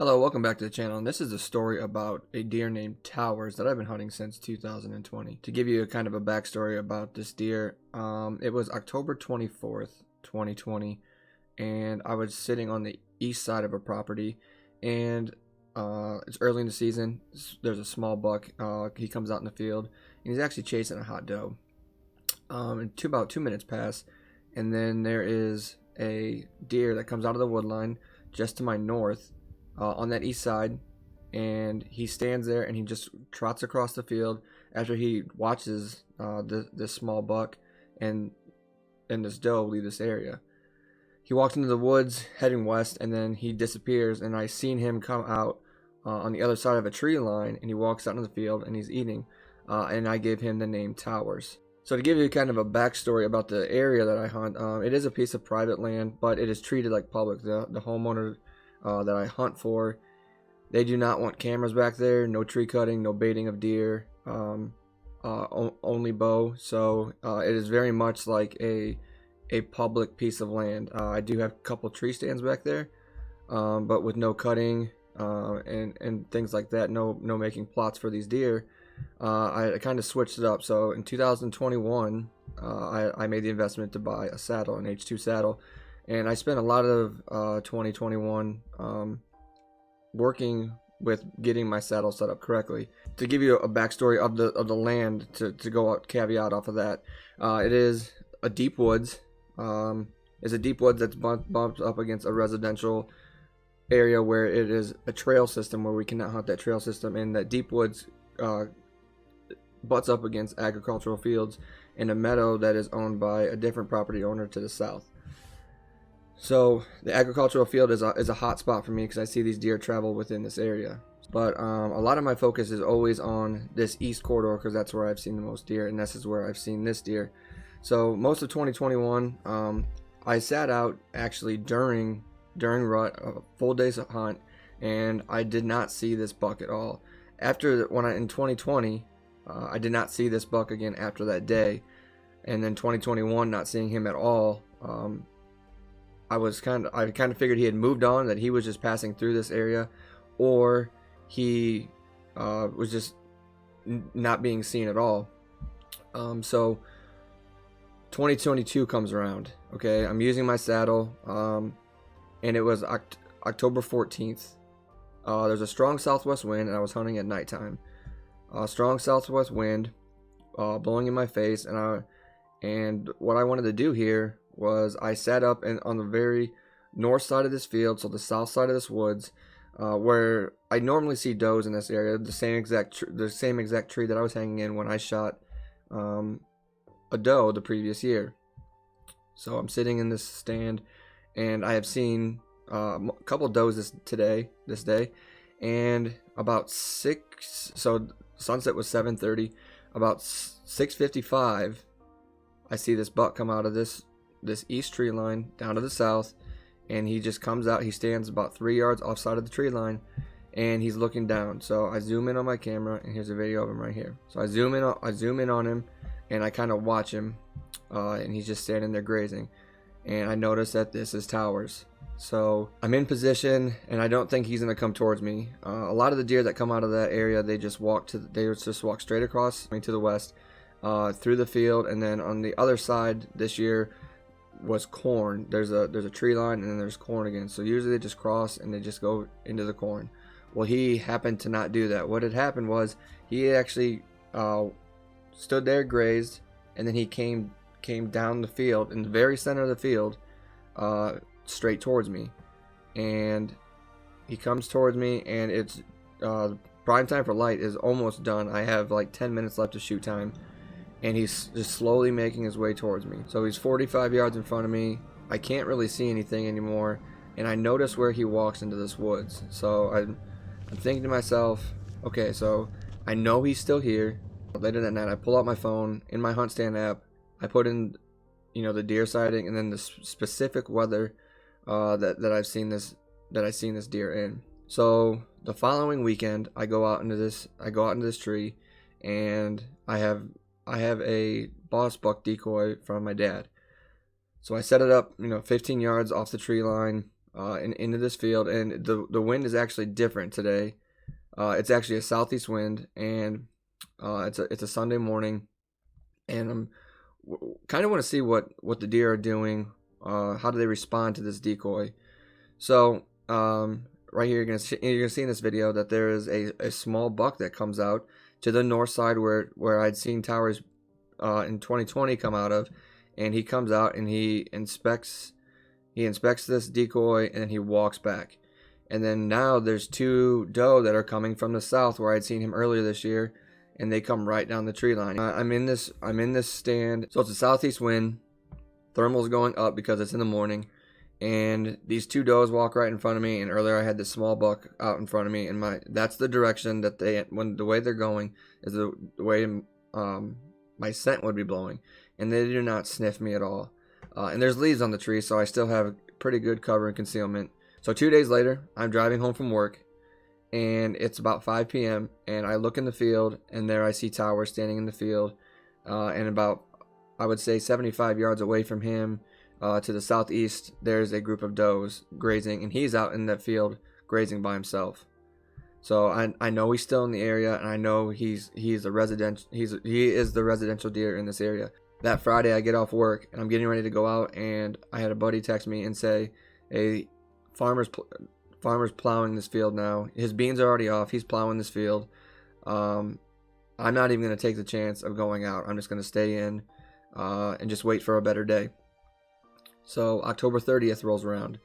Hello, welcome back to the channel. And this is a story about a deer named Towers that I've been hunting since 2020. To give you a kind of a backstory about this deer, it was October 24th, 2020, and I was sitting on the east side of a property, and it's early in the season. There's a small buck. He comes out in the field, and he's actually chasing a hot doe. And about 2 minutes pass, and then there is a deer that comes out of the woodline just to my north on that east side, and he stands there and he just trots across the field after he watches this small buck and this doe leave this area. He walks into the woods heading west, and then he disappears, and I seen him come out on the other side of a tree line, and he walks out into the field and he's eating, and I gave him the name Towers. So to give you kind of a backstory about the area that I hunt, it is a piece of private land, but it is treated like public. The homeowner that I hunt for, they do not want cameras back there, no tree cutting, no baiting of deer, only bow. So it is very much like a public piece of land. I do have a couple tree stands back there, but with no cutting and things like that, no making plots for these deer. I kind of switched it up. So in 2021, I made the investment to buy a saddle, an H2 saddle. And I spent a lot of 2021 working with getting my saddle set up correctly. To give you a backstory of the land, to go out caveat off of that, it is a deep woods. It's a deep woods that's bumped up against a residential area where it is a trail system where we cannot hunt that trail system, and that deep woods butts up against agricultural fields in a meadow that is owned by a different property owner to the south. So the agricultural field is a hot spot for me because I see these deer travel within this area. But a lot of my focus is always on this east corridor because that's where I've seen the most deer, and this is where I've seen this deer. So most of 2021, I sat out actually during rut, a full day's hunt, and I did not see this buck at all. After in 2020, I did not see this buck again after that day, and then 2021, not seeing him at all. I kind of figured he had moved on, that he was just passing through this area, or he was just not being seen at all. So 2022 comes around. Okay, I'm using my saddle, and it was October 14th. There's a strong southwest wind, and I was hunting at nighttime. Strong southwest wind blowing in my face, and what I wanted to do here was I sat up on the very north side of this field, so the south side of this woods, where I normally see does in this area, the same exact tree that I was hanging in when I shot a doe the previous year. So I'm sitting in this stand, and I have seen a couple does this day, and about 6. So sunset was 7:30. About 6:55, I see this buck come out of this east tree line down to the south, and he just comes out. He stands about 3 yards offside of the tree line, and he's looking down. So I zoom in on my camera, and here's a video of him right here. So I zoom in on him, and I kind of watch him, and he's just standing there grazing, and I notice that this is Towers. So I'm in position, and I don't think he's gonna come towards me. A lot of the deer that come out of that area, they just walk straight across to the west, through the field, and then on the other side this year was corn. There's a tree line, and then there's corn again. So usually they just cross and they just go into the corn. Well, he happened to not do that. What had happened was he actually stood there, grazed, and then he came down the field in the very center of the field, straight towards me. And he comes towards me, and it's prime time for light is almost done. I have like 10 minutes left of shoot time, and he's just slowly making his way towards me. So he's 45 yards in front of me. I can't really see anything anymore, and I notice where he walks into this woods. So I'm thinking to myself, okay, so I know he's still here. Later that night, I pull out my phone in my Hunt Stand app. I put in, the deer sighting, and then the specific weather that I've seen this deer in. So the following weekend, I go out into this tree, and I have a boss buck decoy from my dad. So I set it up, 15 yards off the tree line, into this field, and the wind is actually different today. It's actually a southeast wind, and it's a Sunday morning, and I'm kind of want to see what the deer are doing. How do they respond to this decoy? So right here, you're gonna see in this video that there is a small buck that comes out to the north side where I'd seen towers in 2020 come out of, and he comes out and he inspects this decoy, and then he walks back. And then now there's two doe that are coming from the south where I'd seen him earlier this year, and they come right down the tree line. I'm in this stand, so it's a southeast wind. Thermal's going up because it's in the morning, and these two does walk right in front of me. And earlier I had this small buck out in front of me, and that's the direction that the way they're going is the way my scent would be blowing, and they do not sniff me at all. And there's leaves on the tree, so I still have pretty good cover and concealment. So 2 days later, I'm driving home from work, and it's about 5 p.m. and I look in the field, and there I see Towers standing in the field, and about, I would say, 75 yards away from him, to the southeast, there's a group of does grazing, and he's out in that field grazing by himself. So I know he's still in the area, and I know he is the residential deer in this area. That Friday, I get off work, and I'm getting ready to go out, and I had a buddy text me and say, "Hey, farmer's plowing this field now. His beans are already off. He's plowing this field. I'm not even going to take the chance of going out. I'm just going to stay in and just wait for a better day." So October 30th rolls around.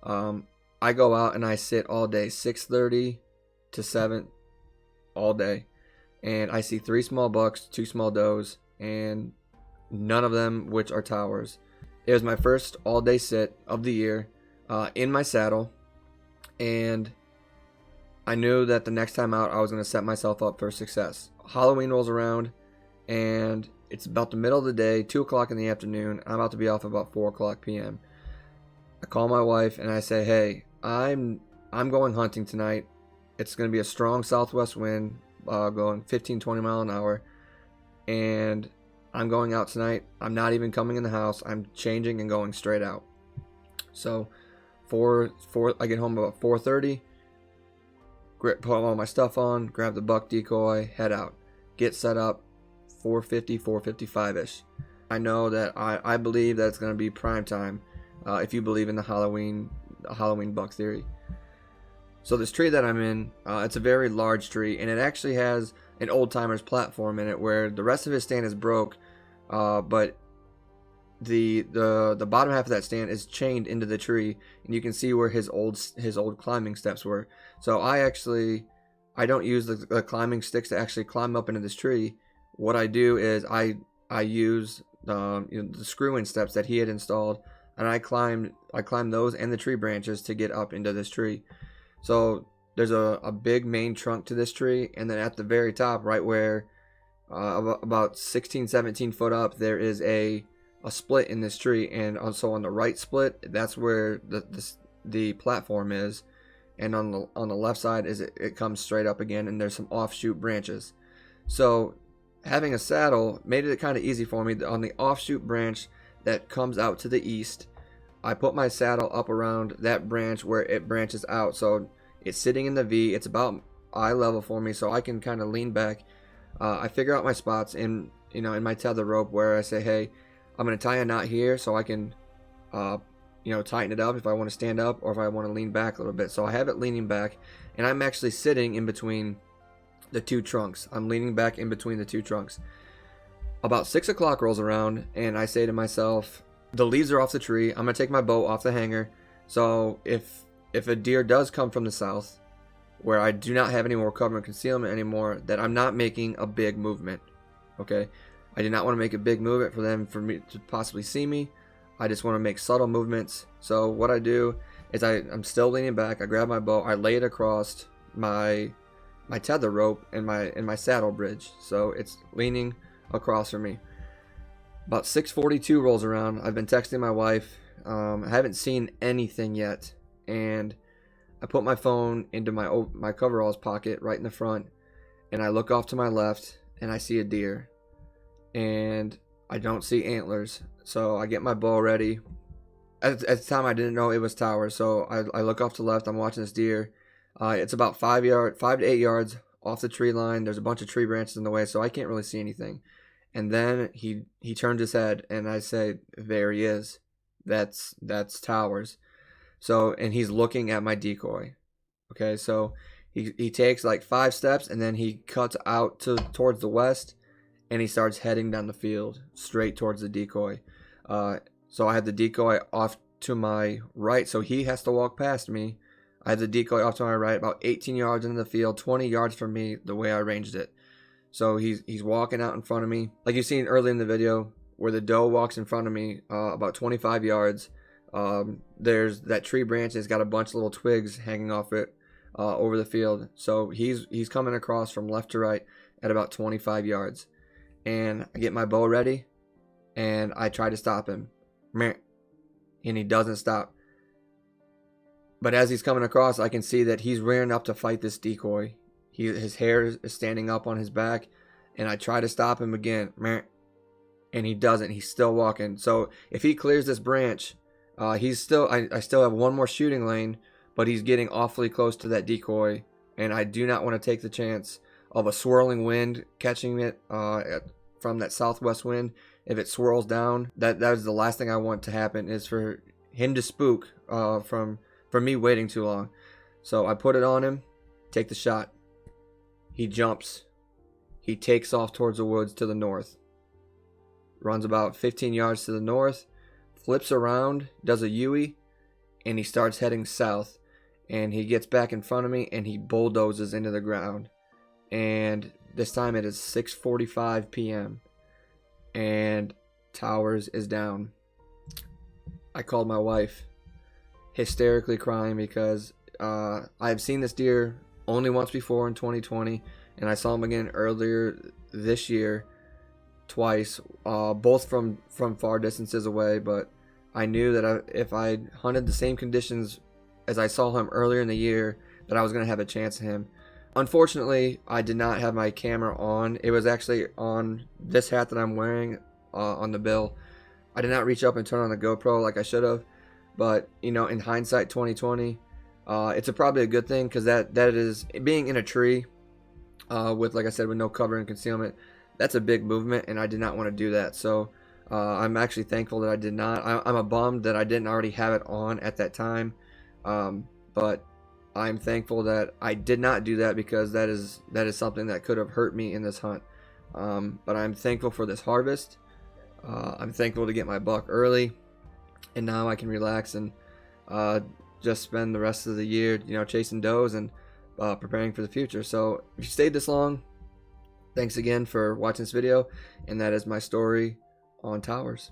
I go out and I sit all day, 6:30 to 7 all day. And I see 3 small bucks, 2 small does, and none of them which are towers. It was my first all-day sit of the year, in my saddle, and I knew that the next time out I was going to set myself up for success. Halloween rolls around, and it's about the middle of the day, 2 o'clock in the afternoon. I'm about to be off about 4 o'clock p.m. I call my wife and I say, "Hey, I'm going hunting tonight. It's going to be a strong southwest wind, going 15-20 mile an hour, and I'm going out tonight. I'm not even coming in the house. I'm changing and going straight out." So I get home about 4:30, put all my stuff on, grab the buck decoy, head out, get set up, 4:50, 4:55ish. I know that I believe that it's going to be prime time, if you believe in the Halloween buck theory. So this tree that I'm in, it's a very large tree, and it actually has an old timer's platform in it where the rest of his stand is broke, but the bottom half of that stand is chained into the tree, and you can see where his old climbing steps were. So I don't use the climbing sticks to actually climb up into this tree. What I do is I use the screw-in steps that he had installed, and I climb those and the tree branches to get up into this tree. So there's a big main trunk to this tree, and then at the very top, right where about 16-17 foot up, there is a split in this tree, and also on the right split, that's where the platform is, and on the left side is it comes straight up again, and there's some offshoot branches. So having a saddle made it kind of easy for me. On the offshoot branch that comes out to the east, I put my saddle up around that branch where it branches out, so it's sitting in the V. It's about eye level for me, so I can kind of lean back. I figure out my spots in my tether rope where I say, "Hey, I'm going to tie a knot here so I can tighten it up if I want to stand up or if I want to lean back a little bit." So I have it leaning back, and I'm actually sitting in between the two trunks. I'm leaning back in between the two trunks. About 6 o'clock rolls around, and I say to myself, the leaves are off the tree. I'm going to take my bow off the hanger. So if a deer does come from the south, where I do not have any more cover and concealment anymore, that I'm not making a big movement. Okay? I do not want to make a big movement for me to possibly see me. I just want to make subtle movements. So what I do is I'm still leaning back. I grab my bow. I lay it across my tether rope and my saddle bridge. So it's leaning across from me. About 6:42 rolls around. I've been texting my wife. I haven't seen anything yet, and I put my phone into my coveralls pocket right in the front, and I look off to my left, and I see a deer, and I don't see antlers. So I get my bow ready. at the time I didn't know it was towers. So I look off to the left. I'm watching this deer. It's about 5 to 8 yards off the tree line. There's a bunch of tree branches in the way, so I can't really see anything. And then he turns his head, and I say, "There he is. That's towers." So, and he's looking at my decoy. Okay, so he takes like 5 steps, and then he cuts out towards the west, and he starts heading down the field straight towards the decoy. So I had the decoy off to my right, so he has to walk past me. I had the decoy off to my right, about 18 yards into the field, 20 yards from me, the way I arranged it. So he's walking out in front of me, like you've seen early in the video, where the doe walks in front of me, about 25 yards. There's that tree branch, and it's got a bunch of little twigs hanging off it over the field. So he's coming across from left to right at about 25 yards. And I get my bow ready, and I try to stop him. And he doesn't stop. But as he's coming across, I can see that he's rearing up to fight this decoy. His hair is standing up on his back, and I try to stop him again, and he doesn't. He's still walking. So if he clears this branch, I still have one more shooting lane, but he's getting awfully close to that decoy, and I do not want to take the chance of a swirling wind catching it from that southwest wind. If it swirls down, that is the last thing I want to happen, is for him to spook from me waiting too long. So I put it on him, take the shot. He jumps. He takes off towards the woods to the north. Runs about 15 yards to the north, flips around, does a U-ey, and he starts heading south. And he gets back in front of me, and he bulldozes into the ground. And this time it is 6:45 p.m. and Towers is down. I called my wife, hysterically crying, because I've seen this deer only once before in 2020, and I saw him again earlier this year twice, both from far distances away. But I knew that if I hunted the same conditions as I saw him earlier in the year, that I was going to have a chance at him. Unfortunately, I did not have my camera on. It was actually on this hat that I'm wearing on the bill. I did not reach up and turn on the GoPro like I should have. But, in hindsight 2020, it's probably a good thing, because that is, being in a tree with, like I said, with no cover and concealment, that's a big movement, and I did not want to do that. So I'm actually thankful that I did not. I'm a bummed that I didn't already have it on at that time. But I'm thankful that I did not do that, because that is something that could have hurt me in this hunt. But I'm thankful for this harvest. I'm thankful to get my buck early, and now I can relax and just spend the rest of the year, chasing does and preparing for the future. So if you stayed this long, thanks again for watching this video, and that is my story on Towers.